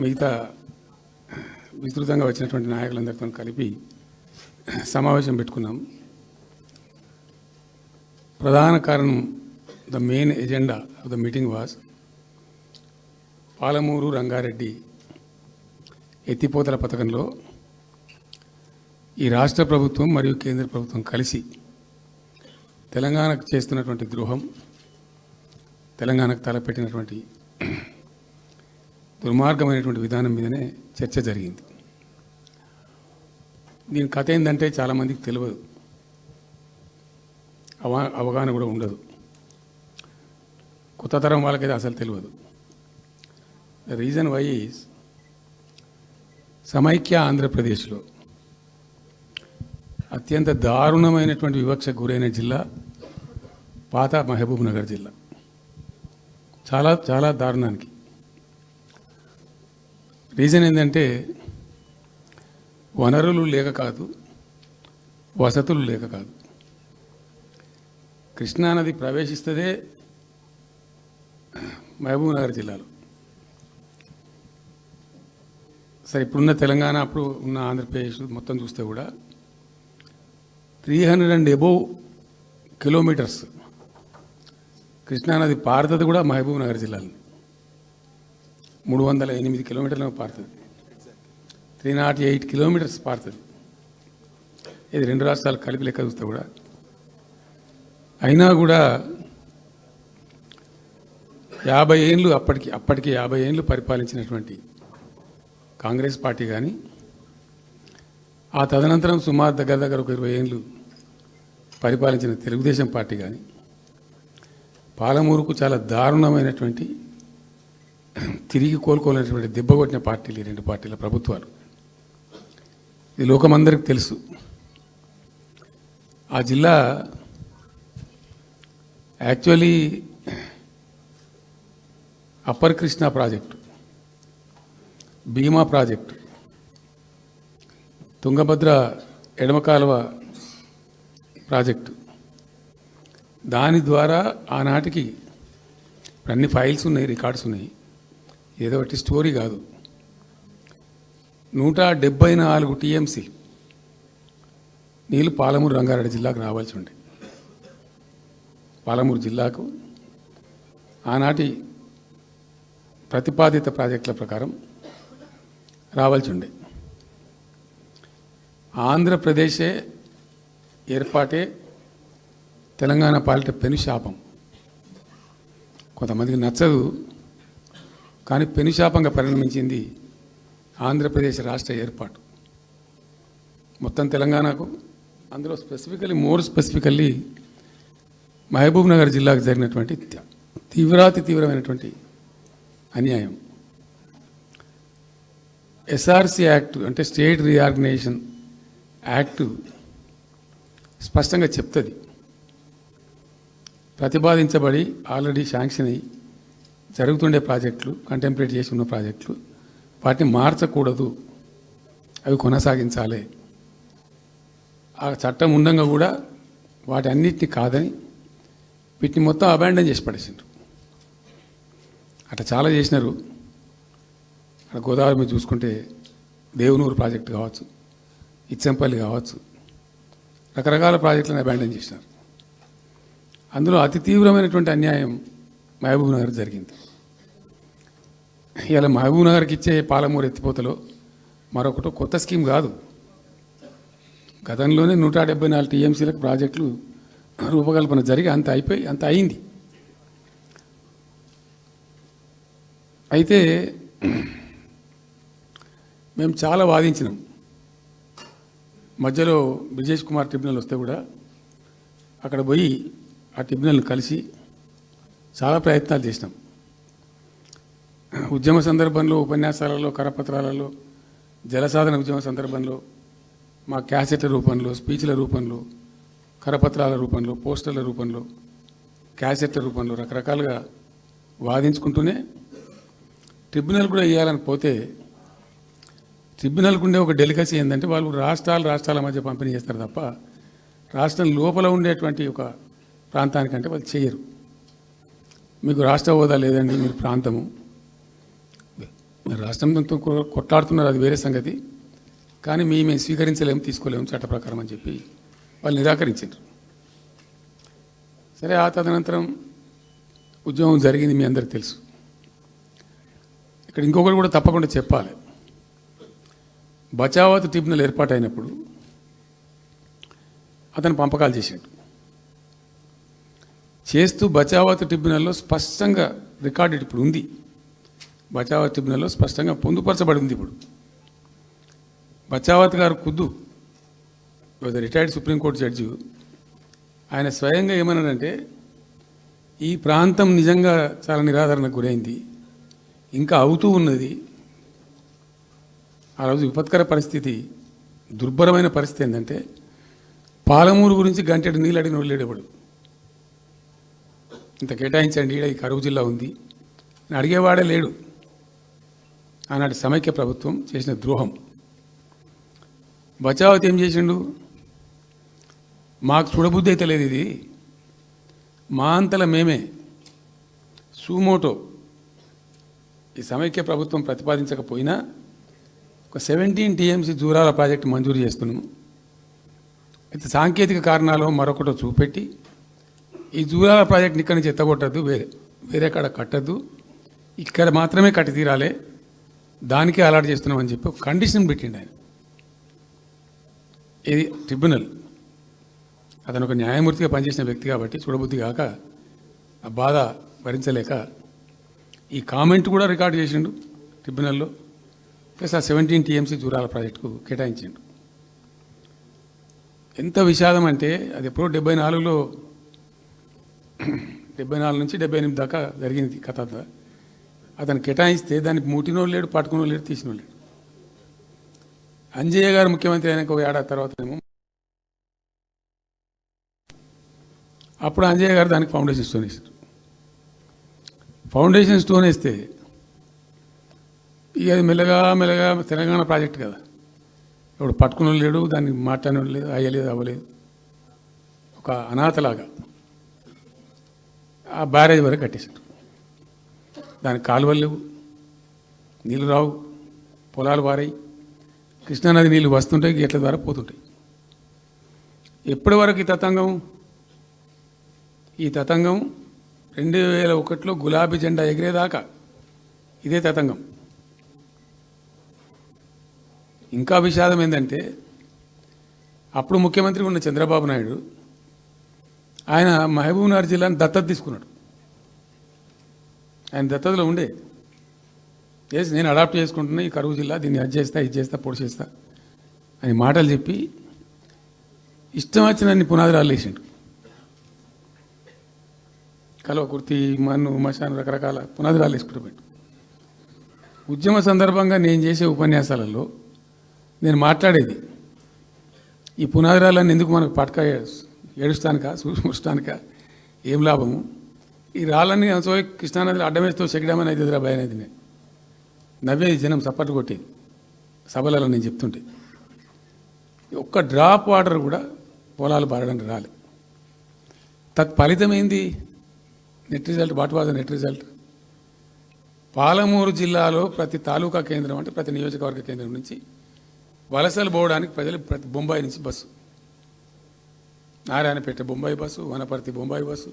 మిగతా విస్తృతంగా వచ్చినటువంటి నాయకులందరితో కలిపి సమావేశం పెట్టుకున్నాం. ప్రధాన కారణం, the main agenda of the meeting was Palamuru Rangareddy ఎత్తిపోతల పథకంలో ఈ రాష్ట్ర ప్రభుత్వం మరియు కేంద్ర ప్రభుత్వం కలిసి తెలంగాణకు చేస్తున్నటువంటి ద్రోహం, తెలంగాణకు తలపెట్టినటువంటి దుర్మార్గమైనటువంటి విధానం మీదనే చర్చ జరిగింది. దీని కథ ఏంటంటే చాలామందికి తెలియదు, అవగాహన కూడా ఉండదు. కొత్త తరం వాళ్ళకైతే అసలు తెలియదు. ద రీజన్ వై ఈజ్ సమైక్య ఆంధ్రప్రదేశ్లో అత్యంత దారుణమైనటువంటి వివక్షకు గురైన జిల్లా పాత మహబూబ్ నగర్ జిల్లా. చాలా చాలా దారుణానికి. రీజన్ ఏంటంటే వనరులు లేక కాదు, వసతులు లేక కాదు. కృష్ణానది ప్రవేశిస్తుందే మహబూబ్ నగర్ జిల్లాలో. సరే, ఇప్పుడున్న తెలంగాణ, అప్పుడు ఉన్న ఆంధ్రప్రదేశ్ మొత్తం చూస్తే కూడా 300 and above కిలోమీటర్స్ కృష్ణానది పారుతుంది కూడా మహబూబ్ నగర్ జిల్లాలో. 308 కిలోమీటర్లు పారుతుంది, 308 కిలోమీటర్స్ పారుతుంది. ఇది రెండు రాష్ట్రాలు కలిపి లెక్క చూస్తే కూడా. అయినా కూడా 50 ఏళ్ళు అప్పటికి 50 ఏళ్ళు పరిపాలించినటువంటి కాంగ్రెస్ పార్టీ కానీ, ఆ తదనంతరం సుమారు దగ్గర ఒక 20 ఏళ్ళు పరిపాలించిన తెలుగుదేశం పార్టీ కానీ, పాలమూరుకు చాలా దారుణమైనటువంటి తిరిగి కోలుకోలేనటువంటి దెబ్బ కొట్టిన పార్టీలు ఈ రెండు పార్టీల ప్రభుత్వాలు. ఇది లోకమందరికి తెలుసు. ఆ జిల్లా యాక్చువల్లీ అప్పర్ కృష్ణా ప్రాజెక్టు, భీమా ప్రాజెక్టు, తుంగభద్ర ఎడమ కాలువ ప్రాజెక్టు, దాని ద్వారా ఆనాటికి అన్ని ఫైల్స్ ఉన్నాయి, రికార్డ్స్ ఉన్నాయి. ఏదో ఒకటి స్టోరీ కాదు. 174 టీఎంసీ నీళ్ళు పాలమూరు రంగారెడ్డి జిల్లాకు రావాల్సి ఉండే. పాలమూరు జిల్లాకు ఆనాటి ప్రతిపాదిత ప్రాజెక్టుల ప్రకారం రావాల్సి ఉండే. ఆంధ్రప్రదేశే ఏర్పాటే తెలంగాణ పాలిట పెనుశాపం. కొంతమందికి నచ్చదు, కానీ పెనుశాపంగా పరిణమించింది ఆంధ్రప్రదేశ్ రాష్ట్ర ఏర్పాటు. మొత్తం తెలంగాణకు, అందులో మోర్ స్పెసిఫికల్లీ మహబూబ్ నగర్ జిల్లాకు జరిగినటువంటి తీవ్రమైనటువంటి అన్యాయం. ఎస్ఆర్సి యాక్ట్ అంటే స్టేట్ రీఆర్గనైజేషన్ యాక్టు స్పష్టంగా చెప్తుంది, ప్రతిపాదించబడి ఆల్రెడీ శాంక్షన్ అయ్యి జరుగుతుండే ప్రాజెక్టులు, కంటెంప్లేట్ చేసి ఉన్న ప్రాజెక్టులు, వాటిని మార్చకూడదు, అవి కొనసాగించాలి. ఆ చట్టం ఉండగా కూడా వాటి అన్నిటిని కాదని వీటిని మొత్తం అబాండన్ చేసి పడేసిండ్రు. అట్లా చాలా చేసినారు. అక్కడ గోదావరి మీద చూసుకుంటే దేవునూరు ప్రాజెక్టు కావచ్చు, ఇచ్చంపల్లి కావచ్చు, రకరకాల ప్రాజెక్టులను అబాండన్ చేసినారు. అందులో అతి తీవ్రమైనటువంటి అన్యాయం మహబూబ్ నగర్ జరిగింది. ఇలా మహబూబ్ నగర్కి ఇచ్చే పాలమూరు ఎత్తిపోతలో మరొకటి కొత్త స్కీమ్ కాదు. గతంలోనే 174 టీఎంసీలకు ప్రాజెక్టులు రూపకల్పన జరిగి అంత అయింది. అయితే మేము చాలా వాదించినాం. మధ్యలో బ్రిజేష్ కుమార్ ట్రిబ్యునల్ వస్తే కూడా అక్కడ పోయి ఆ ట్రిబ్యునల్ని కలిసి చాలా ప్రయత్నాలు చేసినాం. ఉద్యమ సందర్భంలో, ఉపన్యాసాలలో, కరపత్రాలలో, జలసాధన ఉద్యమ సందర్భంలో, మా క్యాసెట్ల రూపంలో, స్పీచ్ల రూపంలో, కరపత్రాల రూపంలో, పోస్టర్ల రూపంలో, క్యాసెట్ల రూపంలో రకరకాలుగా వాదించుకుంటూనే ట్రిబ్యునల్ కూడా వేయాలని పోతే, ట్రిబ్యునల్కు ఉండే ఒక డెలికసీ ఏంటంటే వాళ్ళు రాష్ట్రాల మధ్య పంపిణీ చేస్తారు తప్ప రాష్ట్రం లోపల ఉండేటువంటి ఒక ప్రాంతానికంటే వాళ్ళు చేయరు. మీకు రాష్ట్ర హోదా లేదండి, మీరు ప్రాంతము, మరి రాష్ట్రంతో కొట్లాడుతున్నారు, అది వేరే సంగతి. కానీ మేము స్వీకరించలేము, తీసుకోలేము చట్ట ప్రకారం అని చెప్పి వాళ్ళు నిరాకరించారు. సరే, ఆ తదనంతరం ఉద్యమం జరిగింది, మీ అందరికీ తెలుసు. ఇక్కడ ఇంకొకటి కూడా తప్పకుండా చెప్పాలి. బచావత్ ట్రిబ్యునల్ ఏర్పాటైనప్పుడు అతను పంపకాలు చేస్తూ బచావత్ ట్రిబ్యునల్లో స్పష్టంగా రికార్డెడ్ ఇప్పుడు ఉంది. బచావత్ ట్రిబ్యునల్లో స్పష్టంగా పొందుపరచబడి ఉంది. ఇప్పుడు బచావత్ గారు ఖుద్దు రిటైర్డ్ సుప్రీంకోర్టు జడ్జి, ఆయన స్వయంగా ఏమన్నాడంటే, ఈ ప్రాంతం నిజంగా చాలా నిరాదరణకు గురైంది, ఇంకా అవుతూ ఉన్నది. ఆ రోజు విపత్కర పరిస్థితి, దుర్భరమైన పరిస్థితి ఏంటంటే, పాలమూరు గురించి గంటెడు నీళ్ళు అడిగిన వాళ్ళు లేడేవాడు. ఇంత కేటాయించండి, ఈ కరువు జిల్లా ఉంది అని అడిగేవాడే లేడు. ఆనాటి సమైక్య ప్రభుత్వం చేసిన ద్రోహం. బచావత్ ఏం చేసిండు, మాకు చూడబుద్ధి అయితే లేదు, ఇది మా అంతల మేమే సూమోటో ఈ సమైక్య ప్రభుత్వం ప్రతిపాదించకపోయినా ఒక 17 TMC జూరాల ప్రాజెక్టు మంజూరు చేస్తున్నాము. అయితే సాంకేతిక కారణాలు మరొకటో చూపెట్టి ఈ జూరాల ప్రాజెక్టుని ఇక్కడి నుంచి ఎత్తగొట్టద్దు, వేరే కాడ కట్టద్దు, ఇక్కడ మాత్రమే కట్టి తీరాలి, దానికే అలాట్ చేస్తున్నామని చెప్పి ఒక కండిషన్ పెట్టిండు ఆయన. ఇది ట్రిబ్యునల్. అతను ఒక న్యాయమూర్తిగా పనిచేసిన వ్యక్తి కాబట్టి చూడబుద్ధి కాక, ఆ బాధ భరించలేక ఈ కామెంట్ కూడా రికార్డు చేసిండు ట్రిబ్యునల్లో. ప్లస్ ఆ 17 TMC జూరాల ప్రాజెక్టుకు కేటాయించిండు. ఎంత విషాదం అంటే, అది ఎప్పుడో 74లో 74 నుంచి 78 దాకా జరిగింది కథ. అతను కేటాయిస్తే దానికి ముట్టినోళ్ళు లేడు, పట్టుకునోళ్ళు లేడు, తీసినోళ్ళు లేడు. అంజయ్య గారు ముఖ్యమంత్రి అయినాక ఒక ఏడాది తర్వాత ఏమో అప్పుడు అంజయ్య గారు దానికి ఫౌండేషన్ స్టోన్ వేసారు. ఫౌండేషన్ స్టోన్ వేస్తే ఇక అది మెల్లగా మెల్లగా తెలంగాణ ప్రాజెక్ట్ కదా, ఇప్పుడు పట్టుకుని లేడు, దాన్ని మాట్లాడడం లేదు, అయ్యలేదు, అవ్వలేదు. ఒక అనాథలాగా ఆ బ్యారేజ్ వరకు కట్టేశారు. దానికి కాలువలు లేవు, నీళ్ళు రావు, పొలాలు పారాయి, కృష్ణానది నీళ్ళు వస్తుంటాయి, గేట్ల ద్వారా పోతుంటాయి. ఎప్పటి వరకు ఈ తతంగం 2001లో గులాబీ జెండా ఎగిరేదాకా ఇదే తతంగం. ఇంకా విషాదం ఏంటంటే, అప్పుడు ముఖ్యమంత్రి ఉన్న చంద్రబాబు నాయుడు ఆయన మహబూబ్నగర్ జిల్లాను దత్తత తీసుకున్నాడు. ఆయన దత్తతలో ఉండే చేసి నేను అడాప్ట్ చేసుకుంటున్నా ఈ కరువు జిల్లా, దీన్ని అది చేస్తా, ఇది చేస్తా, పొడి చేస్తా అని మాటలు చెప్పి ఇష్టం వచ్చినన్ని పునాదురాలు వేసిండు. కలవకుర్తి, మన్ను, మశాను, రకరకాల పునాదురాలు వేసుకుంటూ ఉద్యమ సందర్భంగా నేను చేసే ఉపన్యాసాలలో నేను మాట్లాడేది, ఈ పునాదురాలన్నీ ఎందుకు మనకు పట్క ఏడుస్తానుక చూస్తానుక ఏం లాభము, ఈ రాళ్ళన్నీ కృష్ణానదిలో అడ్డమేస్తూ చెక్కడమని అయితే ఎదురా భయం అనేది నవ్వేది జనం, సప్పట్లు కొట్టేది సభలలో నేను చెప్తుంటే. ఒక్క డ్రాప్ వాటర్ కూడా పొలాలు పారడానికి రాలి. ఫలితం ఏంది? Net result. What was the net result? Palamuru జిల్లాలో ప్రతి తాలూకా కేంద్రం అంటే ప్రతి నియోజకవర్గ కేంద్రం నుంచి వలసలు పోవడానికి ప్రజలు ప్రతి బొంబాయి నుంచి bus, Narayanpet Bombay bus, Wanaparthy Bombay bus,